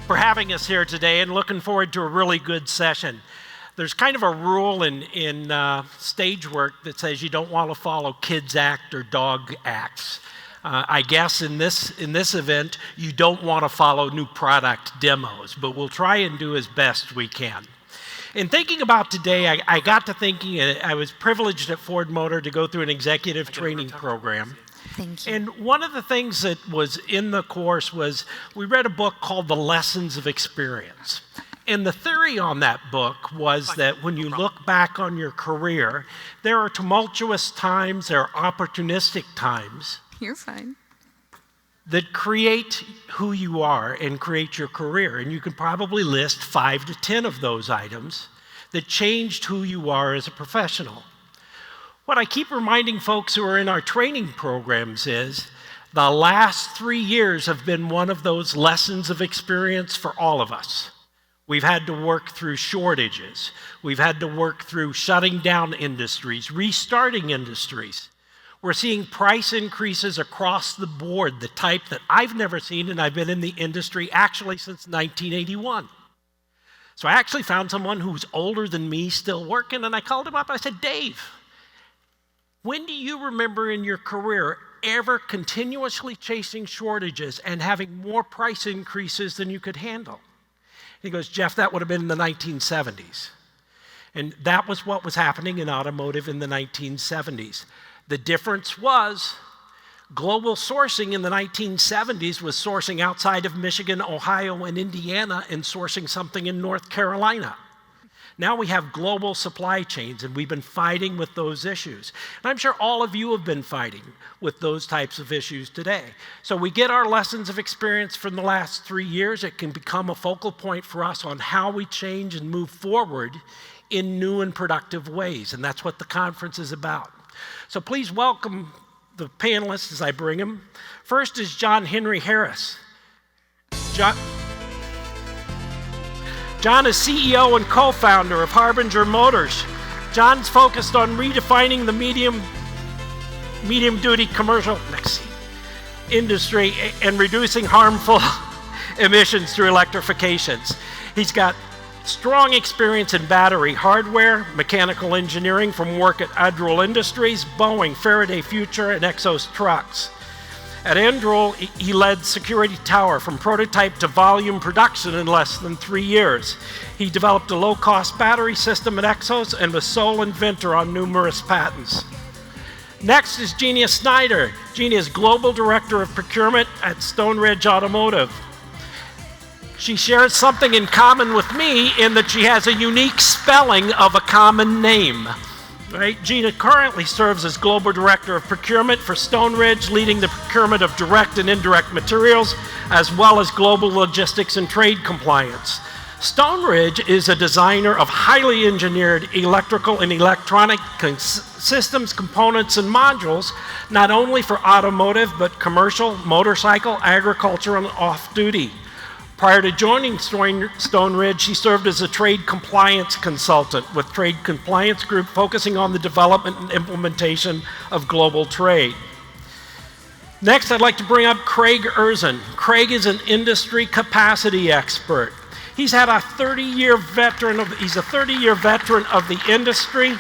for having us here today and looking forward to a really good session. There's kind of a rule in stage work that says you don't want to follow kids act or dog acts. I guess in this event, you don't want to follow new product demos, but we'll try and do as best we can. In thinking about today, I got to thinking, I was privileged at Ford Motor to go through an executive training program. Thank you. And one of the things that was in the course was we read a book called The Lessons of Experience. And the theory on that book was that when you look back on your career, there are tumultuous times, there are opportunistic times. You're fine. That create who you are and create your career. And you can probably list 5 to 10 of those items that changed who you are as a professional. What I keep reminding folks who are in our training programs is the last 3 years have been one of those lessons of experience for all of us. We've had to work through shortages. We've had to work through shutting down industries, restarting industries. We're seeing price increases across the board, the type that I've never seen, and I've been in the industry actually since 1981. So I actually found someone who's older than me still working, and I called him up and I said, Dave, when do you remember in your career ever continuously chasing shortages and having more price increases than you could handle? He goes, Jeff, that would have been in the 1970s. And that was what was happening in automotive in the 1970s. The difference was global sourcing in the 1970s was sourcing outside of Michigan, Ohio, and Indiana and sourcing something in North Carolina. Now we have global supply chains, and we've been fighting with those issues. And I'm sure all of you have been fighting with those types of issues today. So we get our lessons of experience from the last 3 years. It can become a focal point for us on how we change and move forward in new and productive ways, and that's what the conference is about. So please welcome the panelists as I bring them. First is John Henry Harris. John is CEO and co-founder of Harbinger Motors. John's focused on redefining the medium-duty commercial industry and reducing harmful emissions through electrifications. He's got strong experience in battery hardware, mechanical engineering from work at Anduril Industries, Boeing, Faraday Future, and Exos Trucks. At Anduril, he led Security Tower from prototype to volume production in less than 3 years. He developed a low-cost battery system at Exos and was sole inventor on numerous patents. Next is Ginia Snyder. Ginia is Global Director of Procurement at Stone Ridge Automotive. She shares something in common with me in that she has a unique spelling of a common name. Right? Ginia currently serves as Global Director of Procurement for Stone Ridge, leading the procurement of direct and indirect materials, as well as global logistics and trade compliance. Stone Ridge is a designer of highly engineered electrical and electronic systems, components, and modules, not only for automotive, but commercial, motorcycle, agriculture, and off-duty. Prior to joining Stone Ridge, she served as a trade compliance consultant with Trade Compliance Group, focusing on the development and implementation of global trade. Next, I'd like to bring up Craig Erzen. Craig is an industry capacity expert. He's a 30-year veteran of the industry.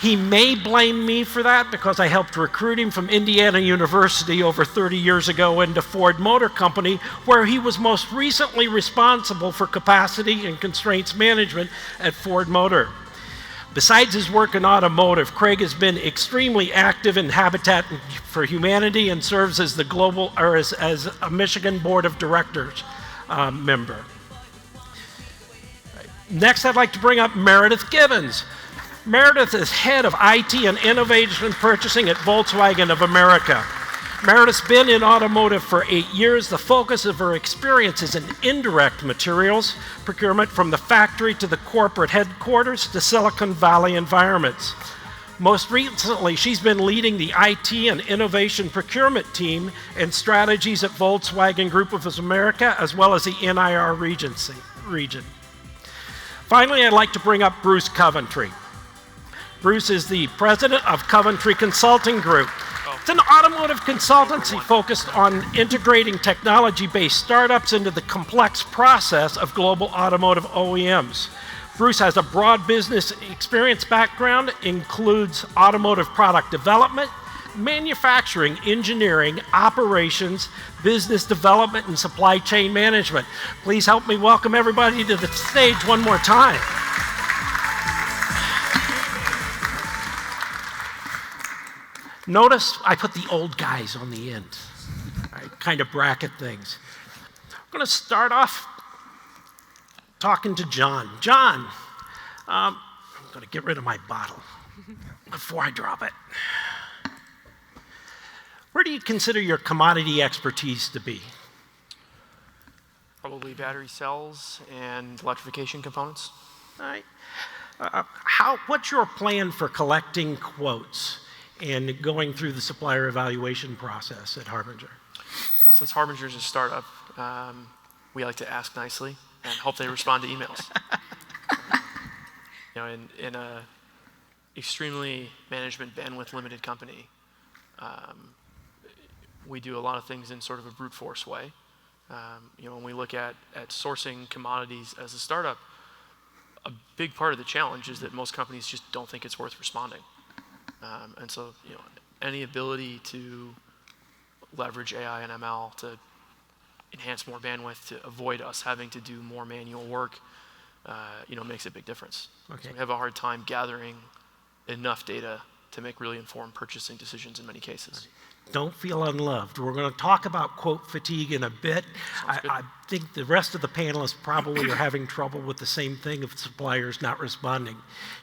He may blame me for that because I helped recruit him from Indiana University over 30 years ago into Ford Motor Company, where he was most recently responsible for capacity and constraints management at Ford Motor. Besides his work in automotive, Craig has been extremely active in Habitat for Humanity and serves as as a Michigan Board of Directors member. Next, I'd like to bring up Meredith Gibbons. Meredith is head of IT and innovation purchasing at Volkswagen of America. Meredith's been in automotive for 8 years. The focus of her experience is in indirect materials procurement from the factory to the corporate headquarters to Silicon Valley environments. Most recently, she's been leading the IT and innovation procurement team and strategies at Volkswagen Group of America, as well as the NIR region. Finally, I'd like to bring up Bruce Coventry. Bruce is the president of Coventry Consulting Group. It's an automotive consultancy focused on integrating technology-based startups into the complex process of global automotive OEMs. Bruce has a broad business experience background, includes automotive product development, manufacturing, engineering, operations, business development, and supply chain management. Please help me welcome everybody to the stage one more time. Notice I put the old guys on the end. I kind of bracket things. I'm going to start off talking to John. John, I'm going to get rid of my bottle before I drop it. Where do you consider your commodity expertise to be? Probably battery cells and electrification components. All right. What's your plan for collecting quotes and going through the supplier evaluation process at Harbinger? Well, since Harbinger is a startup, we like to ask nicely and hope they respond to emails. In a extremely management bandwidth limited company, we do a lot of things in sort of a brute force way. When we look at sourcing commodities as a startup, a big part of the challenge is that most companies just don't think it's worth responding. And so, any ability to leverage AI and ML to enhance more bandwidth, to avoid us having to do more manual work, makes a big difference. Okay. So we have a hard time gathering enough data to make really informed purchasing decisions in many cases. Don't feel unloved. We're going to talk about quote fatigue in a bit. I think the rest of the panelists probably are having trouble with the same thing of suppliers not responding.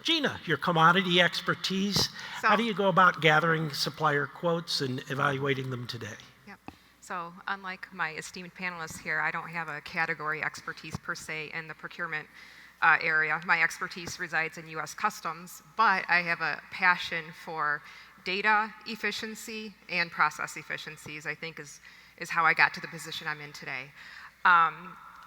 Ginia, your commodity expertise, how do you go about gathering supplier quotes and evaluating them today? Yep. So unlike my esteemed panelists here, I don't have a category expertise per se in the procurement area. My expertise resides in U.S. Customs, but I have a passion for data efficiency and process efficiencies, I think is how I got to the position I'm in today.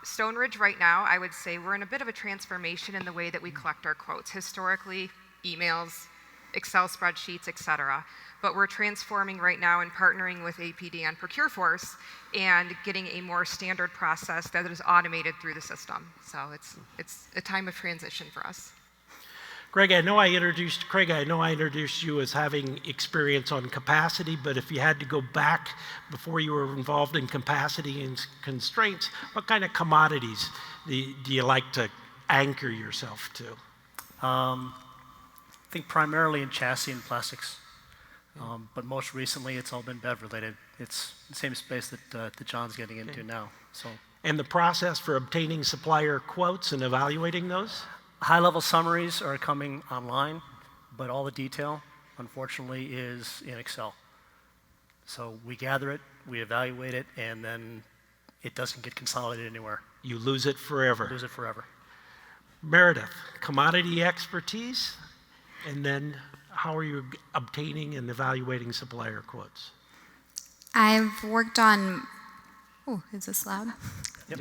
Stone Ridge right now, I would say we're in a bit of a transformation in the way that we collect our quotes. Historically, emails, Excel spreadsheets, et cetera. But we're transforming right now and partnering with APD and ProcureForce and getting a more standard process that is automated through the system. So it's a time of transition for us. Craig, I know I introduced you as having experience on capacity, but if you had to go back before you were involved in capacity and constraints, what kind of commodities do you like to anchor yourself to? I think primarily in chassis and plastics, but most recently it's all been BEV related. It's the same space that John's getting into now. So. And the process for obtaining supplier quotes and evaluating those? High-level summaries are coming online, but all the detail, unfortunately, is in Excel. So we gather it, we evaluate it, and then it doesn't get consolidated anywhere. You lose it forever. Lose it forever. Meredith, commodity expertise, and then how are you obtaining and evaluating supplier quotes? I've worked on, is this loud? Yep.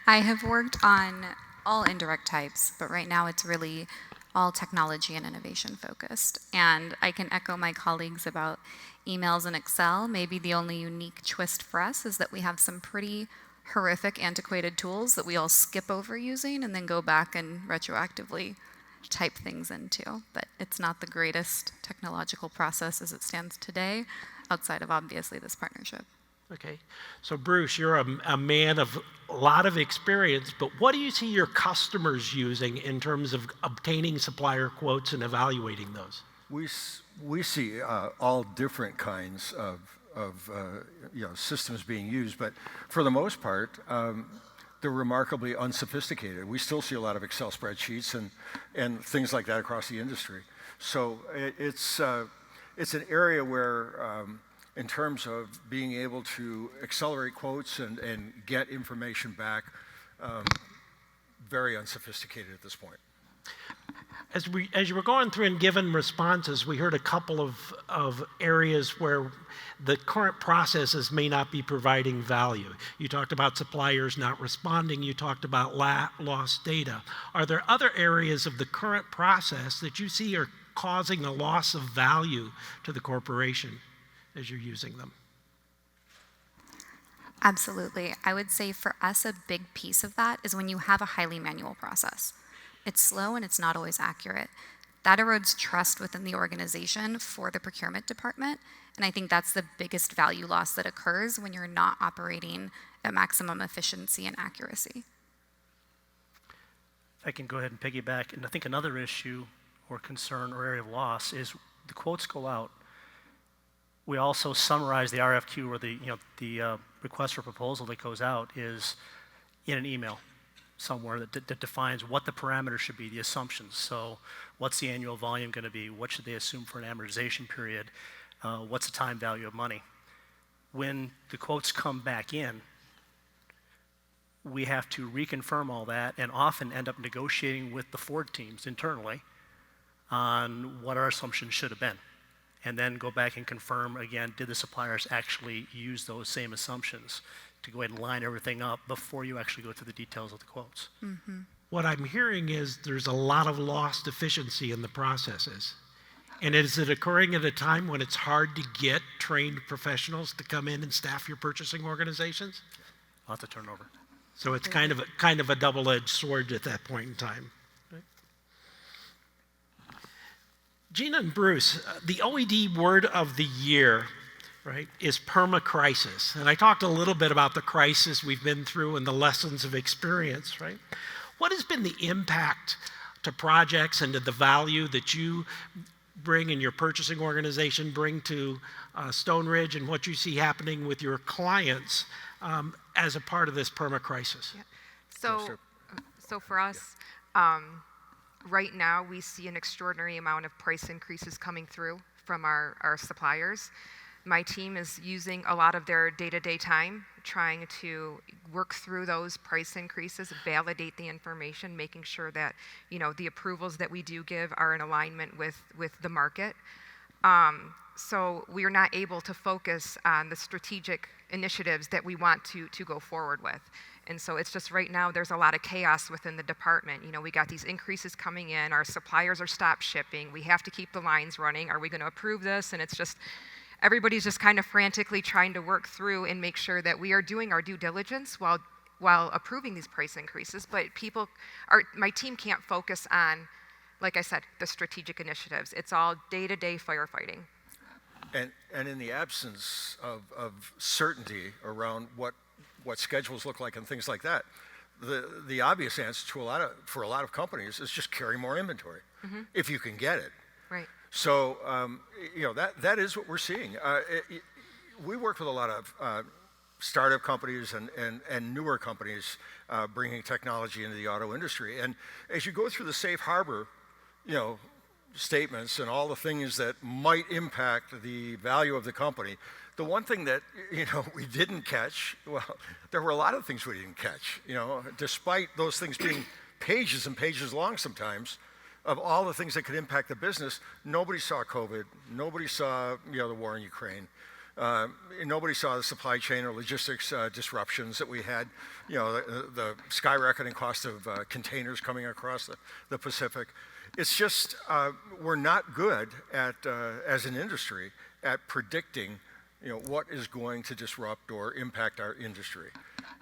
I have worked on all indirect types, but right now it's really all technology and innovation focused. And I can echo my colleagues about emails and Excel. Maybe the only unique twist for us is that we have some pretty horrific antiquated tools that we all skip over using and then go back and retroactively type things into. But it's not the greatest technological process as it stands today, outside of obviously this partnership. Okay, so Bruce, you're a man of a lot of experience, but what do you see your customers using in terms of obtaining supplier quotes and evaluating those? We see all different kinds of systems being used, but for the most part, they're remarkably unsophisticated. We still see a lot of Excel spreadsheets and things like that across the industry. So it's an area where in terms of being able to accelerate quotes and get information back, very unsophisticated at this point. As you were going through and given responses, we heard a couple of areas where the current processes may not be providing value. You talked about suppliers not responding. You talked about lost data. Are there other areas of the current process that you see are causing a loss of value to the corporation as you're using them? Absolutely. I would say for us, a big piece of that is when you have a highly manual process. It's slow and it's not always accurate. That erodes trust within the organization for the procurement department. And I think that's the biggest value loss that occurs when you're not operating at maximum efficiency and accuracy. If I can go ahead and piggyback, and I think another issue or concern or area of loss is the quotes go out. We also summarize the RFQ or the request for proposal that goes out is in an email somewhere that defines what the parameters should be, the assumptions. So what's the annual volume going to be? What should they assume for an amortization period? What's the time value of money? When the quotes come back in, we have to reconfirm all that and often end up negotiating with the Ford teams internally on what our assumptions should have been. And then go back and confirm again, did the suppliers actually use those same assumptions to go ahead and line everything up before you actually go through the details of the quotes. Mm-hmm. What I'm hearing is there's a lot of lost efficiency in the processes. And is it occurring at a time when it's hard to get trained professionals to come in and staff your purchasing organizations? Lots of turnover. So it's kind of a double-edged sword at that point in time. Right? Ginia and Bruce, the OED word of the year, right, is perma-crisis. And I talked a little bit about the crisis we've been through and the lessons of experience, right? What has been the impact to projects and to the value that you bring in your purchasing organization, bring to Stone Ridge, and what you see happening with your clients as a part of this perma-crisis? Yeah. So for us, right now we see an extraordinary amount of price increases coming through from our suppliers. My team is using a lot of their day-to-day time trying to work through those price increases, validate the information, making sure that the approvals that we do give are in alignment with the market. So we are not able to focus on the strategic initiatives that we want to go forward with. And so it's just right now there's a lot of chaos within the department. We got these increases coming in, our suppliers are stopped shipping, we have to keep the lines running, are we going to approve this? And it's just, everybody's just kind of frantically trying to work through and make sure that we are doing our due diligence while approving these price increases. But my team can't focus on, like I said, the strategic initiatives. It's all day-to-day firefighting. And in the absence of certainty around what schedules look like and things like that, the obvious answer for a lot of companies is just carry more inventory if you can get it. Right. So that is what we're seeing. We work with a lot of startup companies and newer companies bringing technology into the auto industry. And as you go through the safe harbor, statements and all the things that might impact the value of the company, the one thing that we didn't catch, well, there were a lot of things we didn't catch. Despite those things being pages and pages long sometimes, of all the things that could impact the business, nobody saw COVID, nobody saw the war in Ukraine, nobody saw the supply chain or logistics disruptions that we had, the skyrocketing cost of containers coming across the Pacific. It's just we're not good at, as an industry, at predicting what is going to disrupt or impact our industry.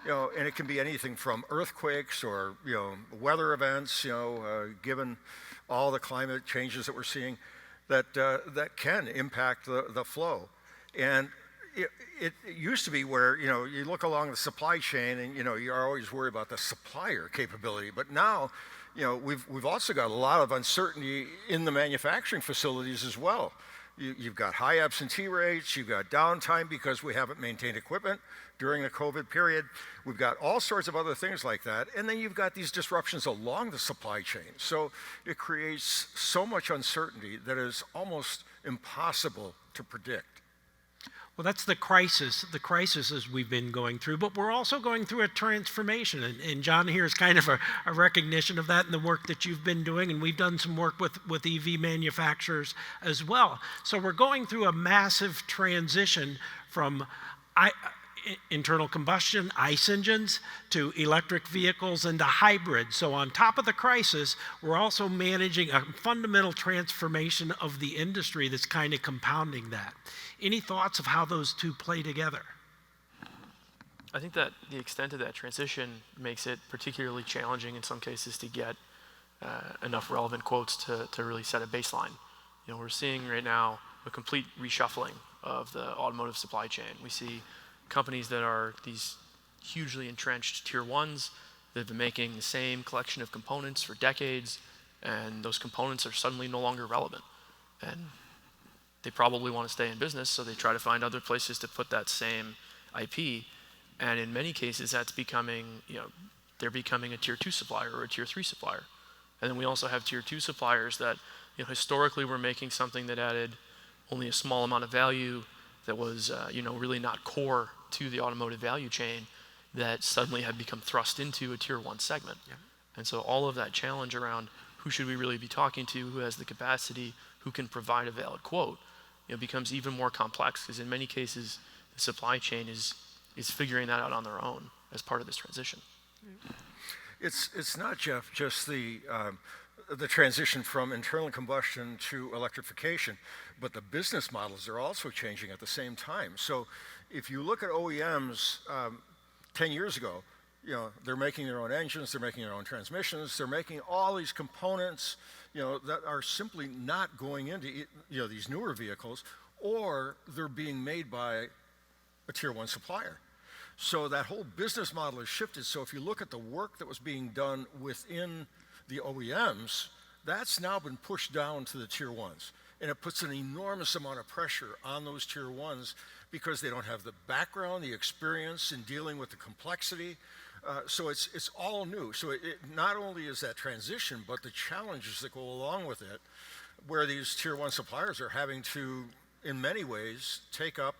And it can be anything from earthquakes or weather events, given all the climate changes that we're seeing, that can impact the flow. And it used to be where you look along the supply chain and you're always worried about the supplier capability, but now we've also got a lot of uncertainty in the manufacturing facilities as well. You've got high absentee rates, you've got downtime because we haven't maintained equipment during the COVID period. We've got all sorts of other things like that. And then you've got these disruptions along the supply chain. So it creates so much uncertainty that is almost impossible to predict. Well, that's the crisis as we've been going through, but we're also going through a transformation, and John here is kind of a recognition of that in the work that you've been doing, and we've done some work with EV manufacturers as well. So we're going through a massive transition from, internal combustion, ICE engines, to electric vehicles and to hybrid. So on top of the crisis, we're also managing a fundamental transformation of the industry that's kind of compounding that. Any thoughts of how those two play together? I think that the extent of that transition makes it particularly challenging in some cases to get enough relevant quotes to really set a baseline. You know, we're seeing right now a complete reshuffling of the automotive supply chain. We see companies that are these hugely entrenched tier ones that have been making the same collection of components for decades, and those components are suddenly no longer relevant. And they probably want to stay in business, so they try to find other places to put that same IP. And in many cases, that's becoming, they're becoming a tier 2 supplier or a tier 3 supplier. And then we also have tier 2 suppliers that, historically were making something that added only a small amount of value, that was, really not core to the automotive value chain, that suddenly had become thrust into a tier 1 segment. Yeah. And so all of that challenge around who should we really be talking to, who has the capacity, who can provide a valid quote, becomes even more complex, because in many cases, the supply chain is figuring that out on their own as part of this transition. It's not, Jeff, just the transition from internal combustion to electrification, but the business models are also changing at the same time. So if you look at OEMs 10 years ago, they're making their own engines, they're making their own transmissions, they're making all these components, that are simply not going into, these newer vehicles, or they're being made by a tier 1 supplier. So that whole business model has shifted. So if you look at the work that was being done within the OEMs, that's now been pushed down to the tier 1s. And it puts an enormous amount of pressure on those tier 1s because they don't have the background, the experience in dealing with the complexity. So it's all new. So it not only is that transition, but the challenges that go along with it, where these tier 1 suppliers are having to, in many ways, take up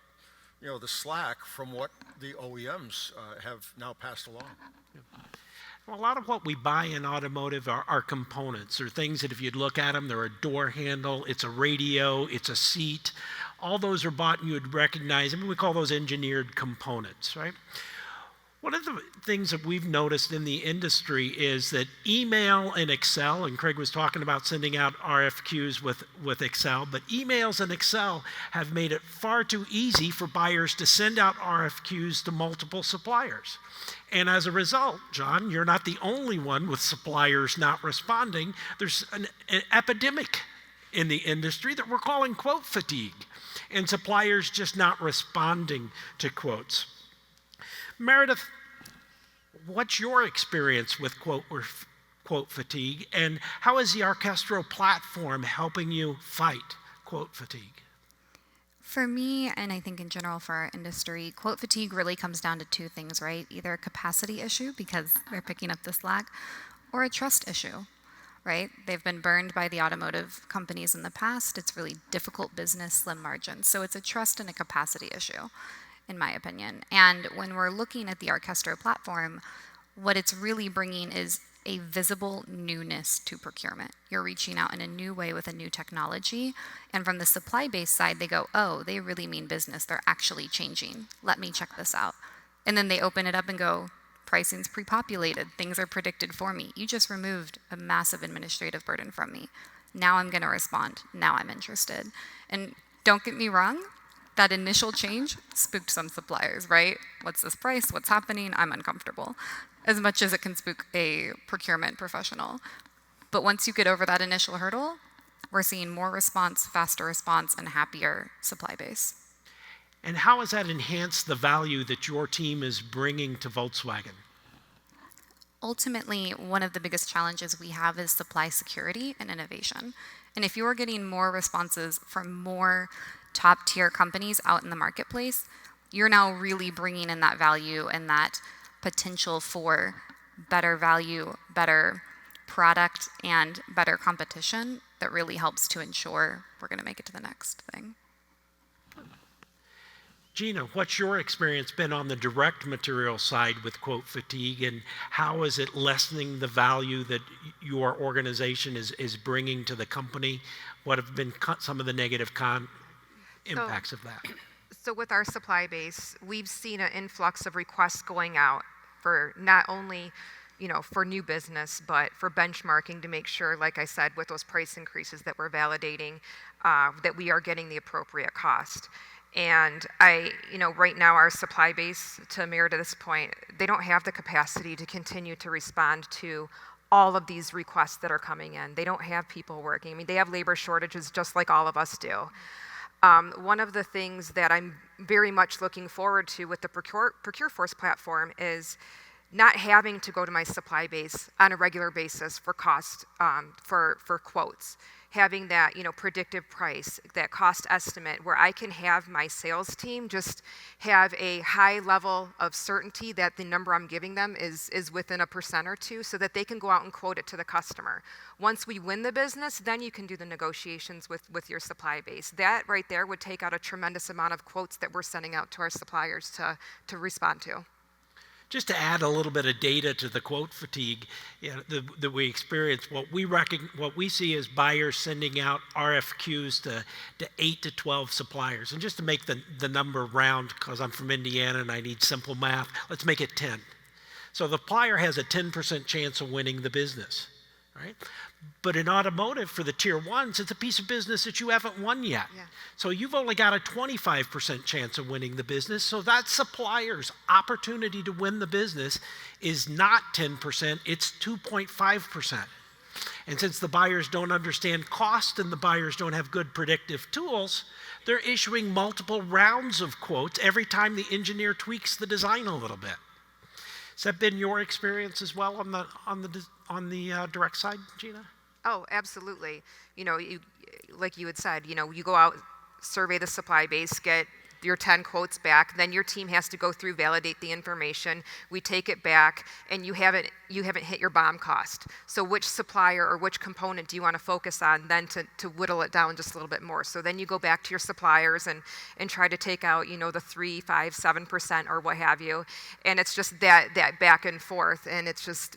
the slack from what the OEMs have now passed along. Well, a lot of what we buy in automotive are components, or things that if you'd look at them, they're a door handle, it's a radio, it's a seat. All those are bought and you would recognize. We call those engineered components, right? One of the things that we've noticed in the industry is that email and Excel, and Craig was talking about sending out RFQs with Excel, but emails and Excel have made it far too easy for buyers to send out RFQs to multiple suppliers. And as a result, John, you're not the only one with suppliers not responding. There's an epidemic in the industry that we're calling quote fatigue, and suppliers just not responding to quotes. Meredith, what's your experience with quote fatigue, and how is the Arkestro platform helping you fight quote fatigue? For me, and I think in general for our industry, quote fatigue really comes down to two things, right? Either a capacity issue because they're picking up the slack, or a trust issue, right? They've been burned by the automotive companies in the past. It's really difficult business, slim margins. So it's a trust and a capacity issue, in my opinion. And when we're looking at the Arkestro platform, what it's really bringing is a visible newness to procurement. You're reaching out in a new way with a new technology. And from the supply-based side, they go, oh, they really mean business. They're actually changing. Let me check this out. And then they open it up and go, pricing's pre-populated. Things are predicted for me. You just removed a massive administrative burden from me. Now I'm going to respond. Now I'm interested. And don't get me wrong, that initial change spooked some suppliers, right? What's this price? What's happening? I'm uncomfortable. As much as it can spook a procurement professional. But once you get over that initial hurdle, we're seeing more response, faster response, and happier supply base. And how has that enhanced the value that your team is bringing to Volkswagen? Ultimately, one of the biggest challenges we have is supply security and innovation. And if you're getting more responses from more top-tier companies out in the marketplace, you're now really bringing in that value and that potential for better value, better product, and better competition that really helps to ensure we're going to make it to the next thing. Ginia, what's your experience been on the direct material side with quote fatigue, and how is it lessening the value that your organization is bringing to the company? What have been some of the negative impacts of that? So with our supply base, we've seen an influx of requests going out for not only, for new business, but for benchmarking to make sure, like I said, with those price increases that we're validating, that we are getting the appropriate cost. And right now our supply base, to Meredith's point, they don't have the capacity to continue to respond to all of these requests that are coming in. They don't have people working. I mean, they have labor shortages just like all of us do. One of the things that I'm very much looking forward to with the ProcureForce platform is not having to go to my supply base on a regular basis for cost, for quotes. Having that, predictive price, that cost estimate, where I can have my sales team just have a high level of certainty that the number I'm giving them is within 1% or 2%, so that they can go out and quote it to the customer. Once we win the business, then you can do the negotiations with your supply base. That right there would take out a tremendous amount of quotes that we're sending out to our suppliers to respond to. Just to add a little bit of data to the quote fatigue that we experience, what we see is buyers sending out RFQs to 8 to 12 suppliers. And just to make the number round, because I'm from Indiana and I need simple math, let's make it 10. So the supplier has a 10% chance of winning the business, right? But in automotive, for the tier ones, it's a piece of business that you haven't won yet. Yeah. So you've only got a 25% chance of winning the business. So that supplier's opportunity to win the business is not 10%, it's 2.5%. And since the buyers don't understand cost and the buyers don't have good predictive tools, they're issuing multiple rounds of quotes every time the engineer tweaks the design a little bit. Has that been your experience as well on the direct side, Gina? Oh, absolutely. Like you had said, you go out, survey the supply base, get your 10 quotes back, then your team has to go through, validate the information, we take it back, and you haven't hit your BOM cost. So which supplier or which component do you want to focus on then to whittle it down just a little bit more? So then you go back to your suppliers and try to take out, the 3, 5, 7% or what have you. And it's just that back and forth, and it's just,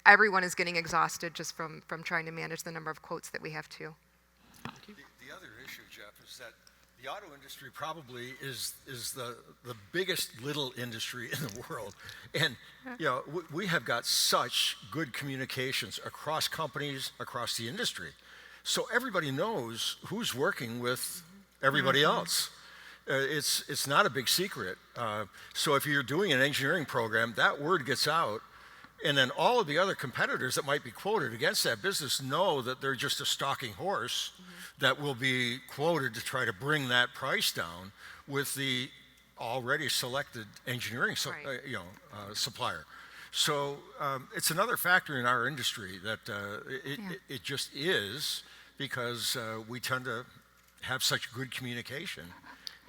everyone is getting exhausted just from trying to manage the number of quotes that we have too. The other issue, Jeff, is that the auto industry probably is the biggest little industry in the world. And we have got such good communications across companies, across the industry. So everybody knows who's working with everybody else. It's not a big secret. So if you're doing an engineering program, that word gets out. And then all of the other competitors that might be quoted against that business know that they're just a stalking horse that will be quoted to try to bring that price down with the already selected engineering supplier. So it's another factor in our industry that it just is, because we tend to have such good communication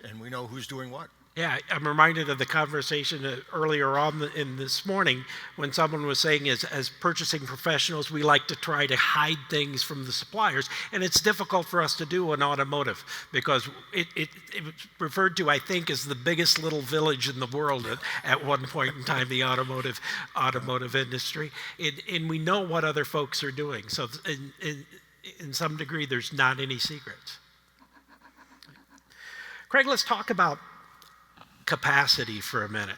and we know who's doing what. Yeah, I'm reminded of the conversation earlier on in this morning when someone was saying, as purchasing professionals, we like to try to hide things from the suppliers, and it's difficult for us to do in automotive because it was referred to, I think, as the biggest little village in the world at one point in time, the automotive industry, and we know what other folks are doing. So in some degree, there's not any secrets. Craig, let's talk about capacity for a minute,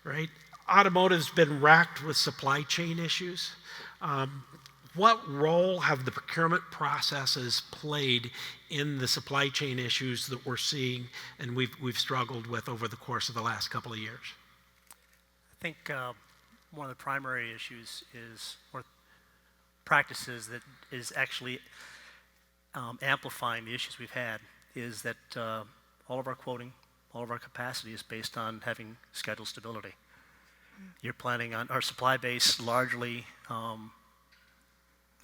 right? Automotive's been racked with supply chain issues. What role have the procurement processes played in the supply chain issues that we're seeing and we've struggled with over the course of the last couple of years? I think one of the primary issues or practices that is actually amplifying the issues we've had is that all of our quoting, all of our capacity is based on having schedule stability. You're planning on, our supply base largely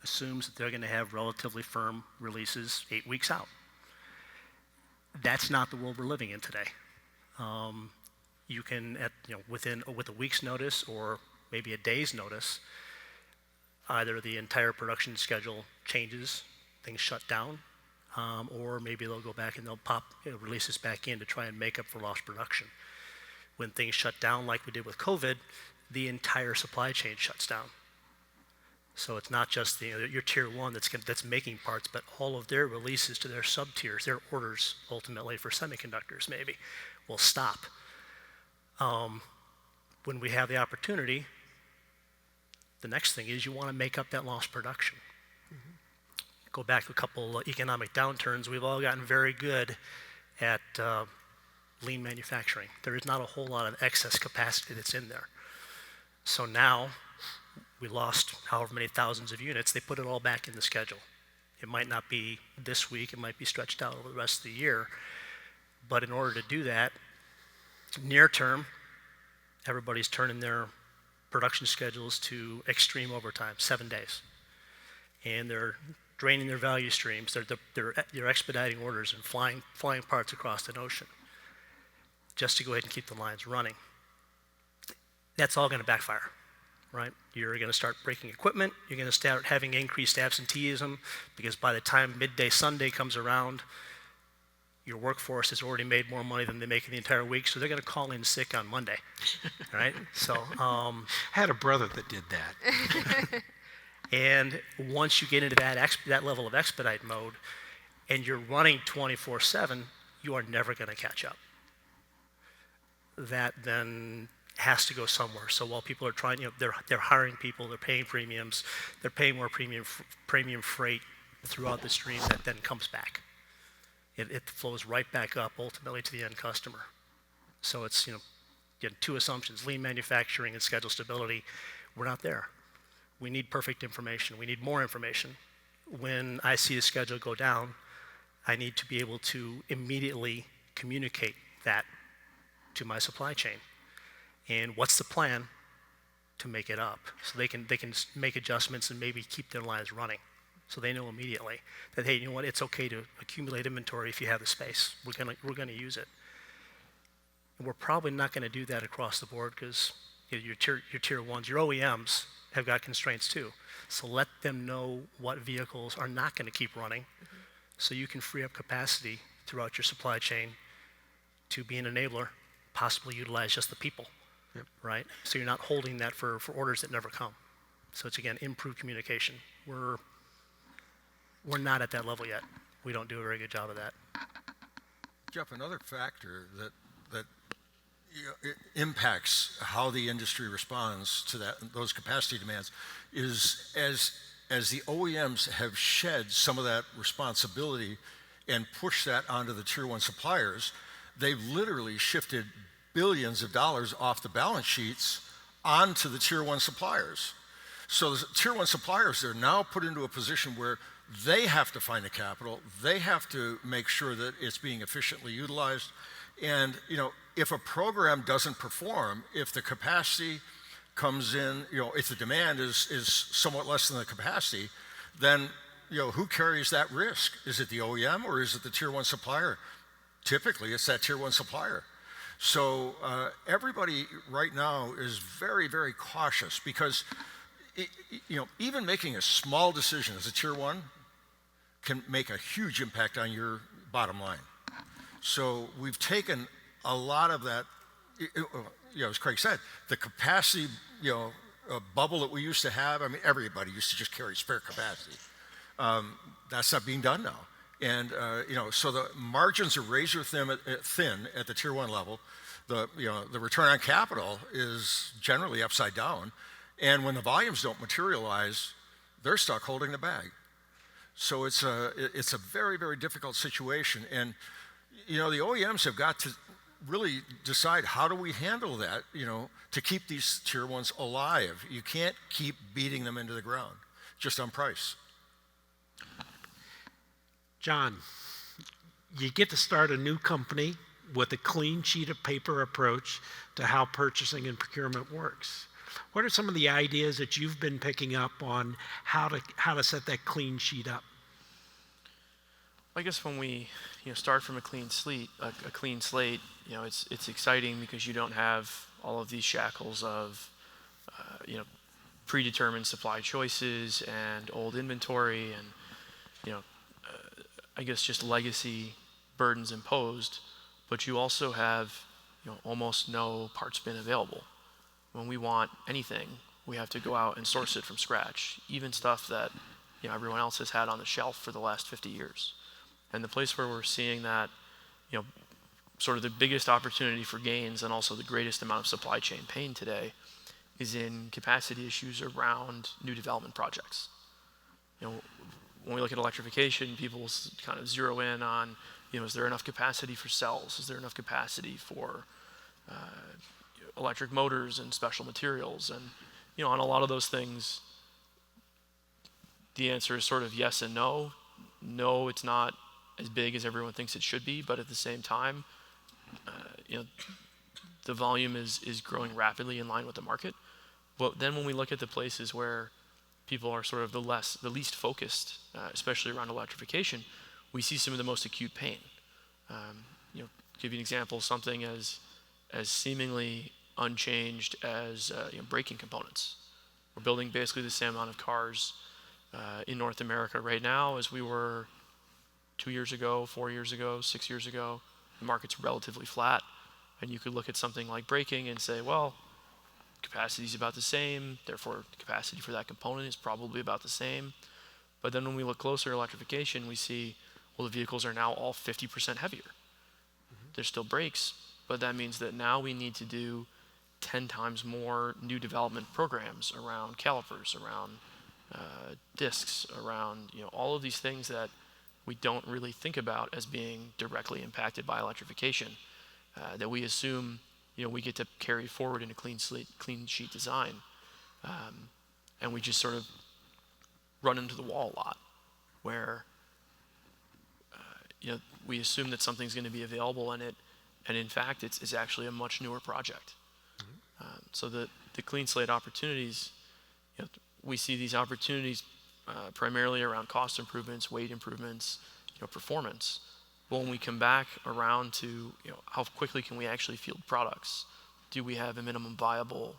assumes that they're going to have relatively firm releases 8 weeks out. That's not the world we're living in today. You can, with a week's notice or maybe a day's notice, either the entire production schedule changes, things shut down, or maybe they'll go back and they'll pop releases back in to try and make up for lost production. When things shut down, like we did with COVID, the entire supply chain shuts down. So it's not just your tier one that's making parts, but all of their releases to their sub-tiers, their orders ultimately for semiconductors maybe, will stop. When we have the opportunity, the next thing is you want to make up that lost production. Go back to a couple economic downturns, we've all gotten very good at lean manufacturing. There is not a whole lot of excess capacity that's in there. So now, we lost however many thousands of units, they put it all back in the schedule. It might not be this week, it might be stretched out over the rest of the year, but in order to do that, near term, everybody's turning their production schedules to extreme overtime, 7 days. And they're draining their value streams, they're expediting orders and flying parts across the ocean just to go ahead and keep the lines running. That's all going to backfire, right? You're going to start breaking equipment, you're going to start having increased absenteeism, because by the time midday Sunday comes around, your workforce has already made more money than they make in the entire week, so they're going to call in sick on Monday, right? So, I had a brother that did that. And once you get into that level of expedite mode, and you're running 24/7, you are never going to catch up. That then has to go somewhere. So while people are trying, they're hiring people, they're paying premiums, they're paying more premium freight throughout the stream that then comes back. It flows right back up ultimately to the end customer. So it's two assumptions: lean manufacturing and schedule stability. We're not there. We need perfect information. We need more information. When I see the schedule go down, I need to be able to immediately communicate that to my supply chain. And what's the plan to make it up? So they can make adjustments and maybe keep their lines running. So they know immediately that, hey, you know what, it's okay to accumulate inventory if you have the space. We're gonna use it. And we're probably not gonna do that across the board, because your tier ones, your OEMs have got constraints too. So let them know what vehicles are not gonna keep running, so you can free up capacity throughout your supply chain to be an enabler, possibly utilize just the people, right? So you're not holding that for orders that never come. So it's, again, improved communication. We're not at that level yet. We don't do a very good job of that. Jeff, another factor that it impacts how the industry responds to those capacity demands is as the OEMs have shed some of that responsibility and pushed that onto the tier one suppliers, they've literally shifted billions of dollars off the balance sheets onto the tier one suppliers. So the tier one suppliers are now put into a position where they have to find the capital, they have to make sure that it's being efficiently utilized. And if a program doesn't perform, if the capacity comes in, if the demand is somewhat less than the capacity, then who carries that risk? Is it the OEM or is it the tier one supplier? Typically, it's that tier one supplier. So everybody right now is very, very cautious, because even making a small decision as a tier one can make a huge impact on your bottom line. So we've taken a lot of that, as Craig said, the capacity, bubble that we used to have. I mean, everybody used to just carry spare capacity. That's not being done now. And so the margins are razor thin at the tier one level. The return on capital is generally upside down. And when the volumes don't materialize, they're stuck holding the bag. So it's a very, very difficult situation. And the OEMs have got to really decide, how do we handle that, to keep these tier ones alive. You can't keep beating them into the ground just on price. John, you get to start a new company with a clean sheet of paper approach to how purchasing and procurement works. What are some of the ideas that you've been picking up on how to set that clean sheet up? I guess when we start from a clean slate, it's exciting because you don't have all of these shackles of predetermined supply choices and old inventory and I guess just legacy burdens imposed, but you also have almost no parts bin available. When we want anything, we have to go out and source it from scratch, even stuff that everyone else has had on the shelf for the last 50 years. And the place where we're seeing that sort of the biggest opportunity for gains and also the greatest amount of supply chain pain today is in capacity issues around new development projects. When we look at electrification, people kind of zero in on, is there enough capacity for cells? Is there enough capacity for electric motors and special materials? And, on a lot of those things, the answer is sort of yes and no. No, it's not as big as everyone thinks it should be, but at the same time, the volume is growing rapidly in line with the market. But then when we look at the places where people are sort of the least focused, especially around electrification, we see some of the most acute pain. Give you an example, something as seemingly unchanged as braking components. We're building basically the same amount of cars in North America right now as we were 2 years ago, 4 years ago, 6 years ago. The market's relatively flat, and you could look at something like braking and say, well, capacity is about the same, therefore capacity for that component is probably about the same. But then when we look closer at electrification, we see, well, the vehicles are now all 50% heavier. There's still brakes, but that means that now we need to do 10 times more new development programs around calipers, around discs, around all of these things that we don't really think about as being directly impacted by electrification, that we assume we get to carry forward in a clean sheet design, and we just sort of run into the wall a lot, where we assume that something's going to be available in it, and in fact it's actually a much newer project. So the clean slate opportunities, we see these opportunities primarily around cost improvements, weight improvements, performance. But when we come back around to how quickly can we actually field products? Do we have a minimum viable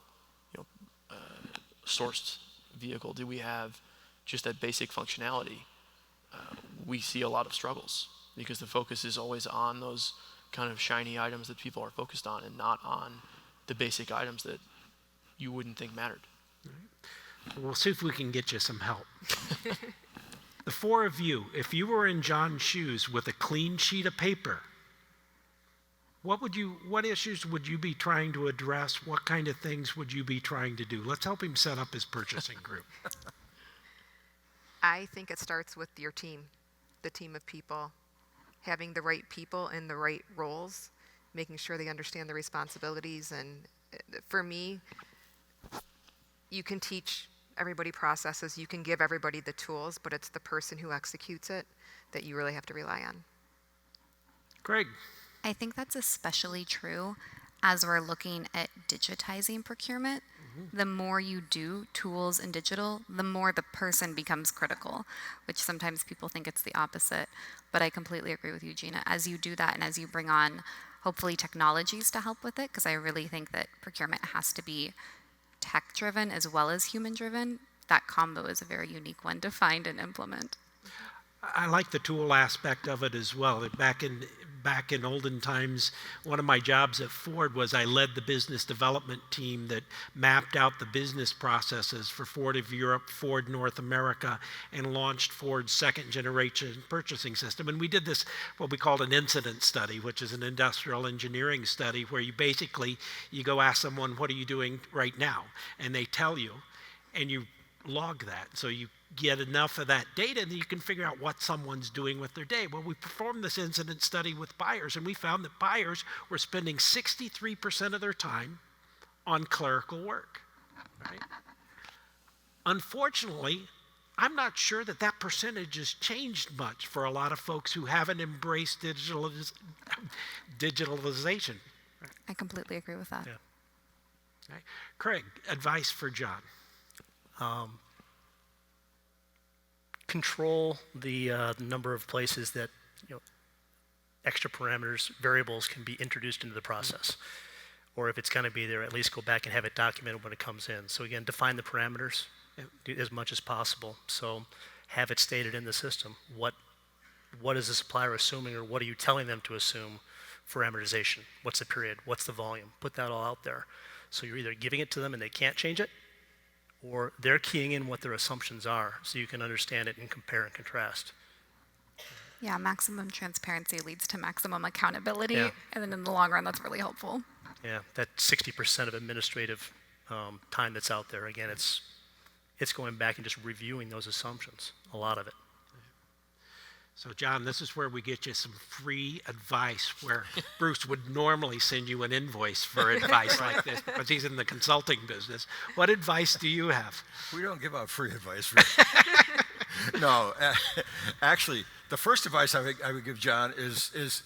sourced vehicle? Do we have just that basic functionality? We see a lot of struggles because the focus is always on those kind of shiny items that people are focused on and not on the basic items that you wouldn't think mattered. We'll see if we can get you some help. The four of you, if you were in John's shoes with a clean sheet of paper, what issues would you be trying to address? What kind of things would you be trying to do? Let's help him set up his purchasing group. I think it starts with your team, the team of people, having the right people in the right roles, making sure they understand the responsibilities. And for me, you can teach everybody processes, you can give everybody the tools, but it's the person who executes it that you really have to rely on. Craig. I think that's especially true as we're looking at digitizing procurement. The more you do tools and digital, the more the person becomes critical, which sometimes people think it's the opposite. But I completely agree with you, Ginia. As you do that and as you bring on, hopefully, technologies to help with it, because I really think that procurement has to be tech-driven as well as human-driven, that combo is a very unique one to find and implement. I like the tool aspect of it as well. Back in olden times, one of my jobs at Ford was I led the business development team that mapped out the business processes for Ford of Europe, Ford North America, and launched Ford's second generation purchasing system. And we did this, what we called an incident study, which is an industrial engineering study where you go ask someone, what are you doing right now? And they tell you, and you log that. So you get enough of that data and you can figure out what someone's doing with their day. Well, we performed this incident study with buyers, and we found that buyers were spending 63% of their time on clerical work. Right? Unfortunately, I'm not sure that percentage has changed much for a lot of folks who haven't embraced digitalization. I completely agree with that. Yeah. Right. Craig, advice for John. Control the number of places that extra parameters, variables can be introduced into the process. Or if it's going to be there, at least go back and have it documented when it comes in. So again, define the parameters as much as possible. So have it stated in the system. What is the supplier assuming, or what are you telling them to assume for amortization? What's the period? What's the volume? Put that all out there. So you're either giving it to them and they can't change it, or they're keying in what their assumptions are so you can understand it and compare and contrast. Yeah, maximum transparency leads to maximum accountability, Yeah. and then in the long run, that's really helpful. Yeah, that 60% of administrative time that's out there, again, it's going back and just reviewing those assumptions, a lot of it. So John, this is where we get you some free advice, where Bruce would normally send you an invoice for advice like this, because he's in the consulting business. What advice do you have? We don't give out free advice. No, actually, the first advice I would give John is,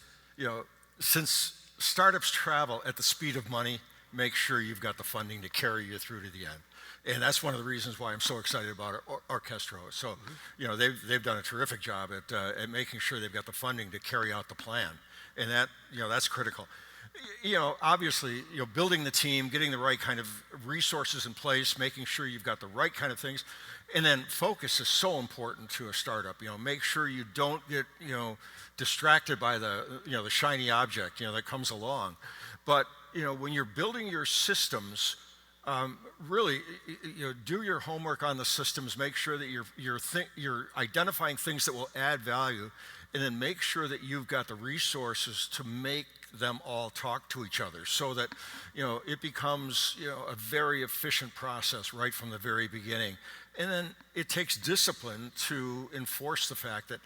since startups travel at the speed of money, make sure you've got the funding to carry you through to the end. And that's one of the reasons why I'm so excited about Arkestro. So, they've done a terrific job at making sure they've got the funding to carry out the plan. And that's critical. Obviously, building the team, getting the right kind of resources in place, making sure you've got the right kind of things. And then focus is so important to a startup. Make sure you don't get, distracted by the shiny object, that comes along. But, when you're building your systems, really, do your homework on the systems. Make sure that you're identifying things that will add value, and then make sure that you've got the resources to make them all talk to each other, so that it becomes a very efficient process right from the very beginning. And then it takes discipline to enforce the fact that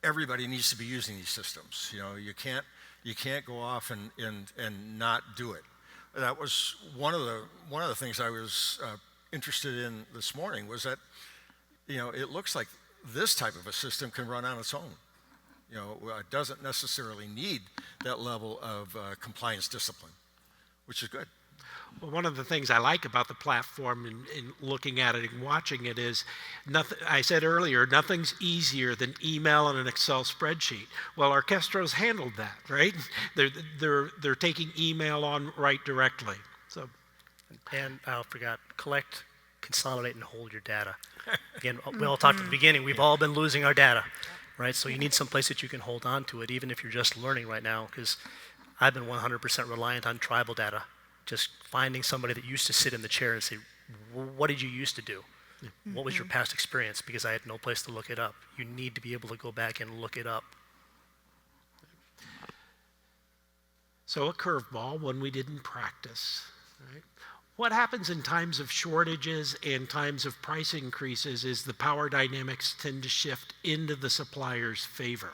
everybody needs to be using these systems. You can't go off and not do it. That was one of the things I was interested in this morning, was that it looks like this type of a system can run on its own. It doesn't necessarily need that level of compliance discipline, which is good. Well, one of the things I like about the platform in looking at it and watching it is, I said earlier, nothing's easier than email and an Excel spreadsheet. Well, Arkestro's handled that, right? They're taking email on right directly. So, And I forgot, collect, consolidate, and hold your data. Again, we all talked at the beginning, we've all been losing our data, right? So you need some place that you can hold on to it, even if you're just learning right now, because I've been 100% reliant on tribal data. Just finding somebody that used to sit in the chair and say, what did you used to do? What was your past experience? Because I had no place to look it up. You need to be able to go back and look it up. So a curveball, when we didn't practice, right? What happens in times of shortages and times of price increases is the power dynamics tend to shift into the supplier's favor,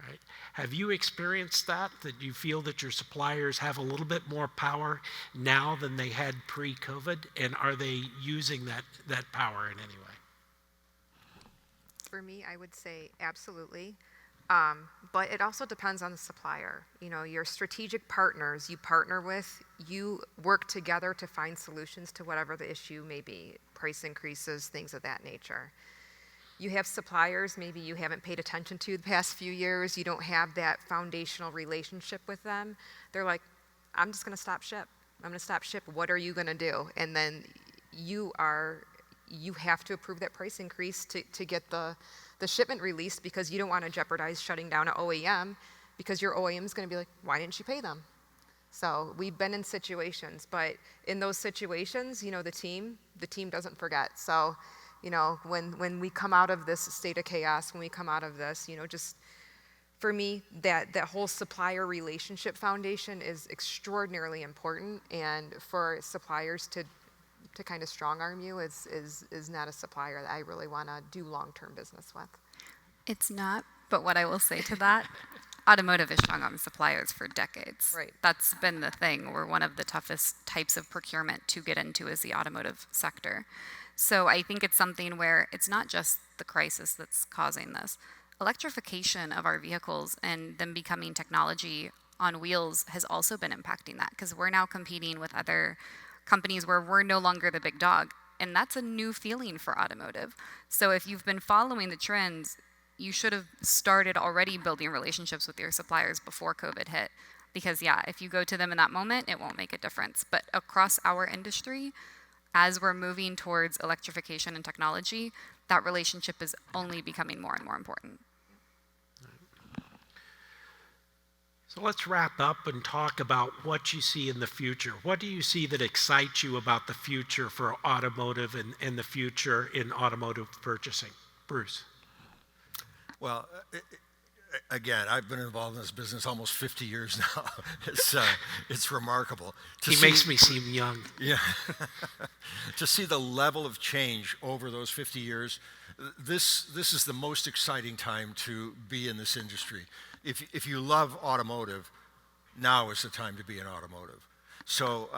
right? Have you experienced that you feel that your suppliers have a little bit more power now than they had pre-COVID? And are they using that power in any way? For me, I would say absolutely. But it also depends on the supplier. Your strategic partners you partner with, you work together to find solutions to whatever the issue may be, price increases, things of that nature. You have suppliers maybe you haven't paid attention to the past few years, you don't have that foundational relationship with them. They're like, I'm just gonna stop ship. I'm gonna stop ship, what are you gonna do? And then you have to approve that price increase to get the shipment released, because you don't wanna jeopardize shutting down an OEM, because your OEM is gonna be like, why didn't you pay them? So we've been in situations, but in those situations, the team doesn't forget. So, when we come out of this state of chaos, when we come out of this, just for me, that whole supplier relationship foundation is extraordinarily important. And for suppliers to kind of strong arm you is not a supplier that I really want to do long-term business with. It's not, but what I will say to that, automotive is strong arm suppliers for decades. Right. That's been the thing. We're one of the toughest types of procurement to get into is the automotive sector. So I think it's something where it's not just the crisis that's causing this. Electrification of our vehicles and them becoming technology on wheels has also been impacting that, because we're now competing with other companies where we're no longer the big dog. And that's a new feeling for automotive. So if you've been following the trends, you should have started already building relationships with your suppliers before COVID hit. Because if you go to them in that moment, it won't make a difference. But across our industry, as we're moving towards electrification and technology, that relationship is only becoming more and more important. So let's wrap up and talk about what you see in the future. What do you see that excites you about the future for automotive and the future in automotive purchasing? Bruce. Well, again, I've been involved in this business almost 50 years now. It's remarkable. He makes me seem young. Yeah. To see the level of change over those 50 years, this is the most exciting time to be in this industry. If you love automotive, now is the time to be in automotive. So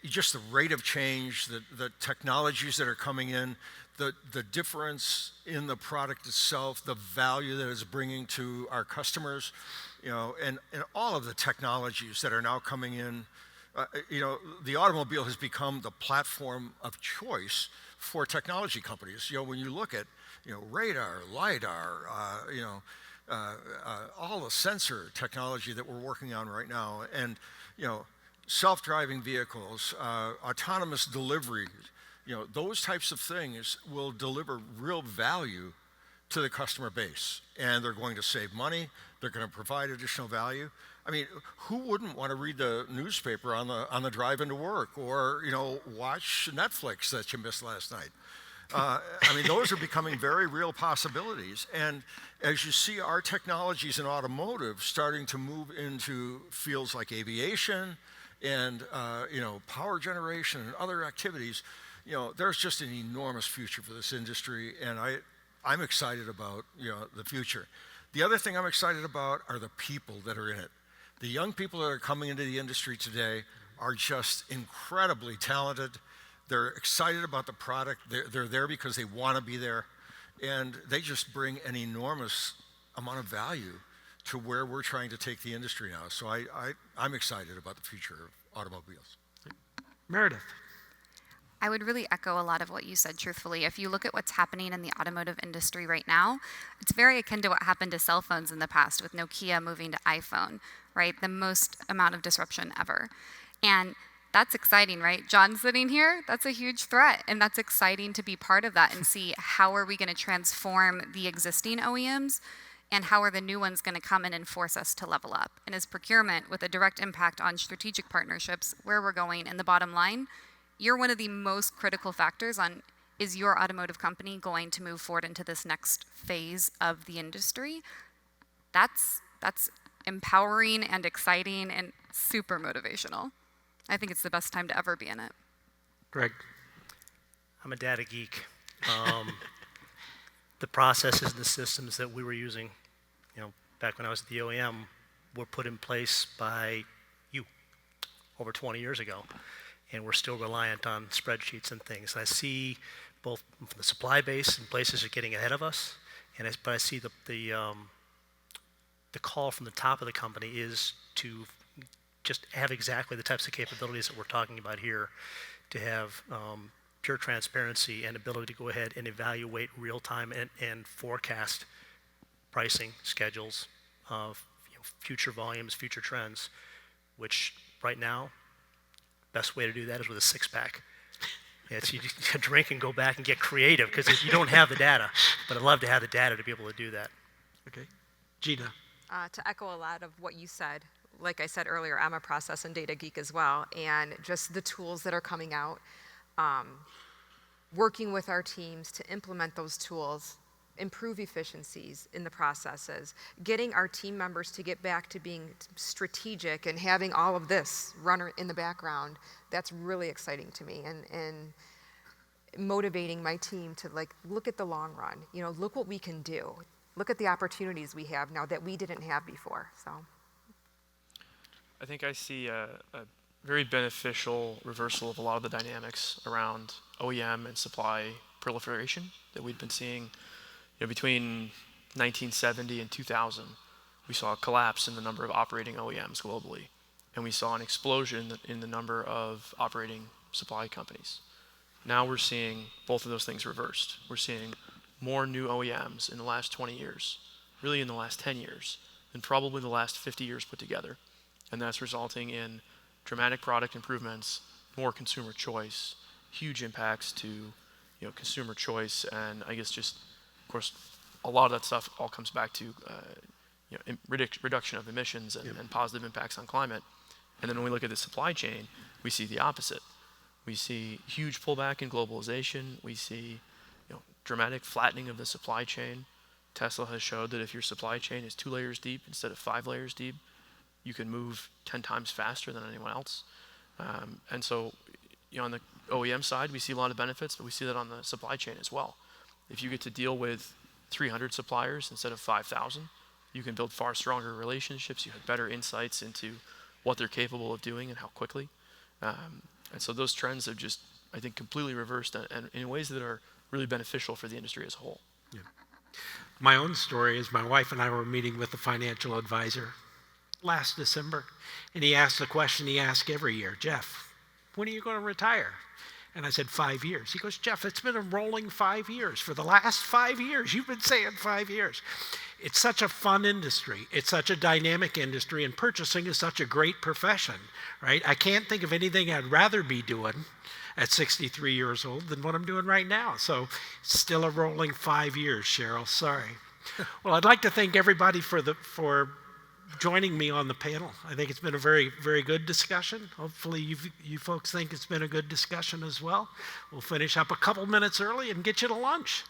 just the rate of change, the technologies that are coming in, the difference in the product itself, the value that it's bringing to our customers, and all of the technologies that are now coming in. The automobile has become the platform of choice for technology companies. When you look at, radar, LiDAR, all the sensor technology that we're working on right now, and, self-driving vehicles, autonomous delivery, those types of things will deliver real value to the customer base, and they're going to save money. They're going to provide additional value. I mean, who wouldn't want to read the newspaper on the drive into work, or watch Netflix that you missed last night? Those are becoming very real possibilities. And as you see our technologies in automotive starting to move into fields like aviation and power generation and other activities, there's just an enormous future for this industry, and I'm excited about the future. The other thing I'm excited about are the people that are in it. The young people that are coming into the industry today are just incredibly talented. They're excited about the product. They're there because they want to be there, and they just bring an enormous amount of value to where we're trying to take the industry now. So I'm excited about the future of automobiles. Meredith. I would really echo a lot of what you said, truthfully. If you look at what's happening in the automotive industry right now, it's very akin to what happened to cell phones in the past with Nokia moving to iPhone, right? The most amount of disruption ever. And that's exciting, right? John sitting here, that's a huge threat. And that's exciting to be part of that and see how are we going to transform the existing OEMs and how are the new ones going to come in and force us to level up. And as procurement, with a direct impact on strategic partnerships, where we're going and the bottom line, you're one of the most critical factors on, is your automotive company going to move forward into this next phase of the industry? That's empowering and exciting and super motivational. I think it's the best time to ever be in it. Craig. I'm a data geek. The processes and the systems that we were using, back when I was at the OEM, were put in place by you over 20 years ago. And we're still reliant on spreadsheets and things. I see both from the supply base and places are getting ahead of us, but I see the call from the top of the company is to just have exactly the types of capabilities that we're talking about here, to have pure transparency and ability to go ahead and evaluate real time and forecast pricing schedules of future volumes, future trends, which right now, best way to do that is with a six-pack. You drink and go back and get creative because you don't have the data. But I'd love to have the data to be able to do that. Okay. Ginia. To echo a lot of what you said, like I said earlier, I'm a process and data geek as well. And just the tools that are coming out, working with our teams to implement those tools, improve efficiencies in the processes, getting our team members to get back to being strategic and having all of this run in the background, that's really exciting to me, and motivating my team to look at the long run. Look what we can do. Look at the opportunities we have now that we didn't have before. So I think I see a very beneficial reversal of a lot of the dynamics around OEM and supply proliferation that we've been seeing. Between 1970 and 2000, we saw a collapse in the number of operating OEMs globally, and we saw an explosion in the number of operating supply companies. Now we're seeing both of those things reversed. We're seeing more new OEMs in the last 20 years, really in the last 10 years, and probably the last 50 years put together. And that's resulting in dramatic product improvements, more consumer choice, huge impacts to consumer choice, and I guess just, of course, a lot of that stuff all comes back to reduction of emissions and positive impacts on climate. And then when we look at the supply chain, we see the opposite. We see huge pullback in globalization. We see dramatic flattening of the supply chain. Tesla has showed that if your supply chain is 2 layers deep instead of 5 layers deep, you can move 10 times faster than anyone else. And so, on the OEM side, we see a lot of benefits, but we see that on the supply chain as well. If you get to deal with 300 suppliers instead of 5,000, you can build far stronger relationships. You have better insights into what they're capable of doing and how quickly. And so those trends have just, I think, completely reversed and in ways that are really beneficial for the industry as a whole. Yeah. My own story is my wife and I were meeting with a financial advisor last December, and he asked the question he asks every year, Jeff, when are you going to retire? And I said, 5 years. He goes, Jeff, it's been a rolling 5 years. For the last 5 years, you've been saying 5 years. It's such a fun industry. It's such a dynamic industry, and purchasing is such a great profession, right? I can't think of anything I'd rather be doing at 63 years old than what I'm doing right now. So still a rolling 5 years, Cheryl, sorry. Well, I'd like to thank everybody for joining me on the panel. I think it's been a very, very good discussion. Hopefully you folks think it's been a good discussion as well. We'll finish up a couple minutes early and get you to lunch.